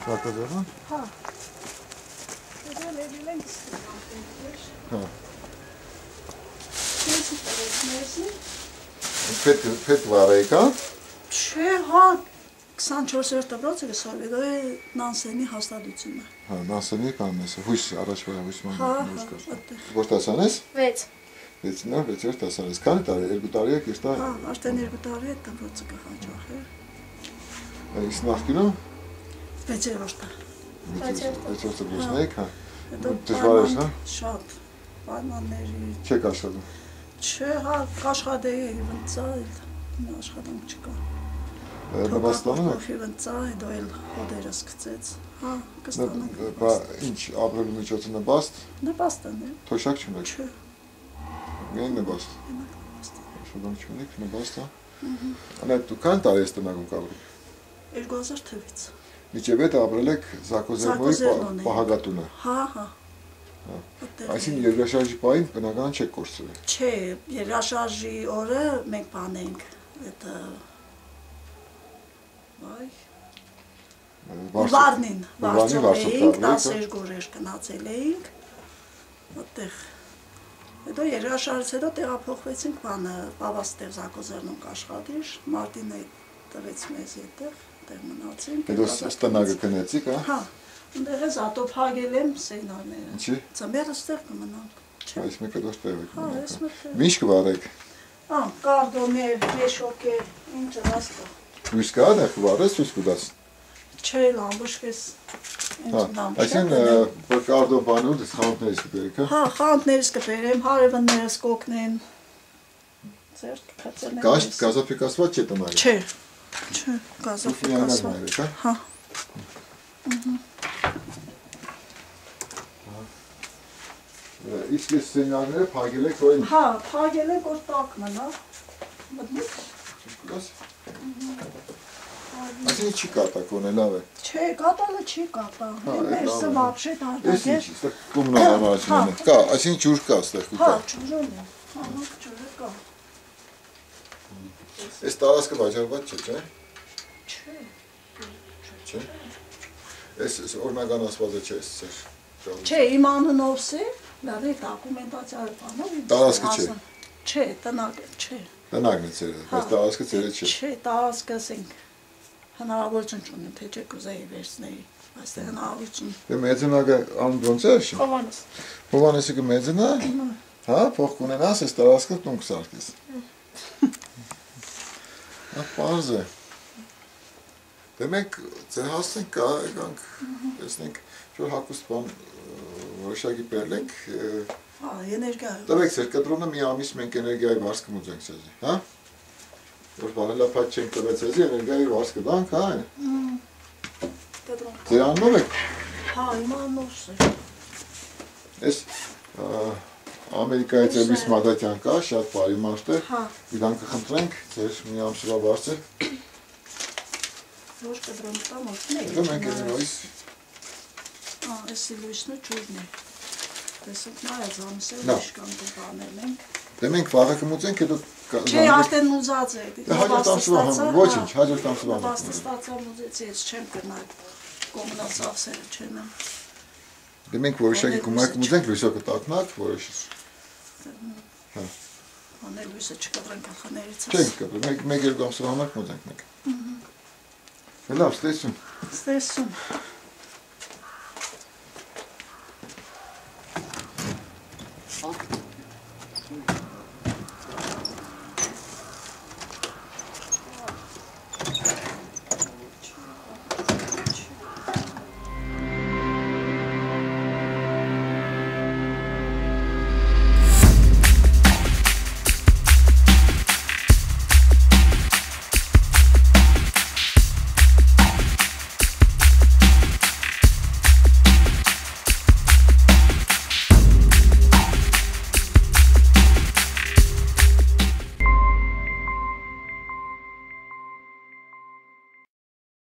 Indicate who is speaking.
Speaker 1: Զակոզերն։
Speaker 2: Հա։ Դա լեգել ենք ստուգել։
Speaker 1: Հա։
Speaker 2: Պետք
Speaker 1: վարեք, հա։
Speaker 2: Չէ, հա 24-րդ դպրոցը գսարվի, դա է Նանսենի հաստատությունը։
Speaker 1: Հա, Նանսենի կանես, հույս առաջվա հույսման
Speaker 2: մուսկա։
Speaker 1: Որ տասան ես։
Speaker 2: 6
Speaker 1: 6-նոր 6-րդ տասան ես, քանի տարի, 2 տարի եք ես տա։
Speaker 2: Հա, արդեն 2 տարի է դպրոցը կխաչախել։
Speaker 1: Իսկ նախկինում
Speaker 2: 6-րդ։
Speaker 1: 6-րդ դպրոցն եք, հա։
Speaker 2: Դժվար էր, հա։ Շատ պայմանների
Speaker 1: չեք աշխատում։
Speaker 2: Չէ, հա, կաշխատեի վնցայլ, աշխատանք չկա։
Speaker 1: Նպաստանում եք։
Speaker 2: Վնցայ, դա էլ հոդերս գծեց, հա, կստանանք։
Speaker 1: Բա ինչ ապրելու միջոցը նպաստ։
Speaker 2: Նպաստն է։
Speaker 1: Թոշակ չունեք։
Speaker 2: Չէ։
Speaker 1: Միայն նպաստ։ Աշխատանք չունեք, նպաստ, հա։ Անա դու քանի տարի ես տնագում կապրում։
Speaker 2: 2000 թվից։
Speaker 1: Միջև հետ ապրել եք Զակոզերնոյի պահագատունը։
Speaker 2: Հա, հա։
Speaker 1: Այսինքն երկրաշարժի պահին բնական չեք կորցրել։
Speaker 2: Չէ, երկրաշարժի օրը մենք բանենք, այդ Վարնին, վարձով էինք, 12 օրեր գնացել էինք, այդտեղ։ Հետո երկրաշարժից հետո տեղափոխվեցինք բանը, Պավաստեղ Զակոզերնում կաշխատիր, Մարտին է տվեց մեզ այդտեղ, այդտեղ մնացինք։
Speaker 1: Հետո ստնագը գնացիք, հա։
Speaker 2: Հա, այնտեղ ես ատոփ հագել եմ սենարները։
Speaker 1: Ինչի։
Speaker 2: Ծմերը ստեղ կմնան։
Speaker 1: Այս մեկը դոշ տեղ եք։
Speaker 2: Հա, այս մեկը։
Speaker 1: Ինչ կվարեք։
Speaker 2: Հա, կարդոներ, մեշոկեր, ինչը դասկա։
Speaker 1: Հույս կա դե կվարես, հույս կուտաս։
Speaker 2: Չէ, լամբուշկես։
Speaker 1: Այսինքն կարդոն բանը ու դες խանութներից կբերեք, հա։
Speaker 2: Հա, խանութներից կբերեմ, հարևաններս կօգնեն։ Ձեր կքացել են։
Speaker 1: Գազաֆիկացված չէ տնային։
Speaker 2: Չէ։ Չէ, գազաֆիկացված։ Հա։
Speaker 1: Իսկ ես սենյակները փակել եք, որ ինչ։
Speaker 2: Հա, փակել եք, որ տակ մնա։ Մտնի՞ք։
Speaker 1: Այսինքն չի կատակ ունե, լավ է։
Speaker 2: Չէ, կատալը չի կատա։ Մերսը վաբշե դարդակ է։
Speaker 1: Ես ինչ, ստեղ կոմնալ համարացին է։ Կա, այսինքն ջուր կա ստեղ կուկա։
Speaker 2: Հա, ջուրն է։ Հա, ջուրը կա։
Speaker 1: Այս տարածքը վաճառված չէ, չէ։ Չէ։ Այս օրնական ասվածը չէ, սեր։
Speaker 2: Չէ, իմ անունովս է, լավ է դոկումենտացիա բանով։
Speaker 1: Տարածքը չէ։
Speaker 2: Չէ, տնակ չէ։
Speaker 1: Տնակն է ծերը, բայց տարածքը ծերը չէ։
Speaker 2: Չէ, տարածքը ասենք հնարավորություն չունեմ, թե չէ կուզեի վերցնեի, այստեղ հնարավորություն։
Speaker 1: Դե մեծնագը անուն ոնց է շո։
Speaker 2: Հովանես։
Speaker 1: Հովանեսը կմեծնա։ Հա, փող կունենաս, այս տարածքը տուն կսարքես։ Հա, պարզ է։ Դե մենք ձեր հասնենք կա, եկանք, տեսնենք, որ հակուստ բան որոշակի պերլենք։
Speaker 2: Հա, էներգիա։
Speaker 1: Տվեք ձեր կտրոնը մի ամիս մենք էներգիայի վարձ կմուծենք ձեզի, հա։ Որ բարելապատ չենք տվեց ձեզի, էներգիայի վարձ կտանք, հա։ Ձեր անունով եք։
Speaker 2: Հա, իմ անունովս է։
Speaker 1: Այս Ամերիկայից Էլվիս Մադատյան կա, շատ բարի մարդ է։ Իրանք կխնդրենք ձեր մի ամսվա վարձը։
Speaker 2: Ոչ կդրոմ տամ, ոտն է։
Speaker 1: Հետո մենք ես նույս։
Speaker 2: Էսի լույսն է ջուրն է։ Տեսեք նայած ամսել ինչ կամ բանել ենք։
Speaker 1: Դե մենք վաղը կմուծենք, հետո
Speaker 2: Չէ, արդեն մուծած է։
Speaker 1: Հաջորդ ամսվա ոչինչ, հաջորդ ամսվա։
Speaker 2: Բաստը ստացա մուծեցի, ես չեմ կնա կոմունալ ծախսերը չեմ։
Speaker 1: Դե մենք որոշակի գումար կմուծենք, լույսը կտակնակ, որոշից։ Հա։
Speaker 2: Անել լույսը չկտրենք ախաներից։
Speaker 1: Չենք կտրում, մեկ երկու ամսվա համար կմուծենք մենք։ Լավ, ստեսում։
Speaker 2: Ստեսում։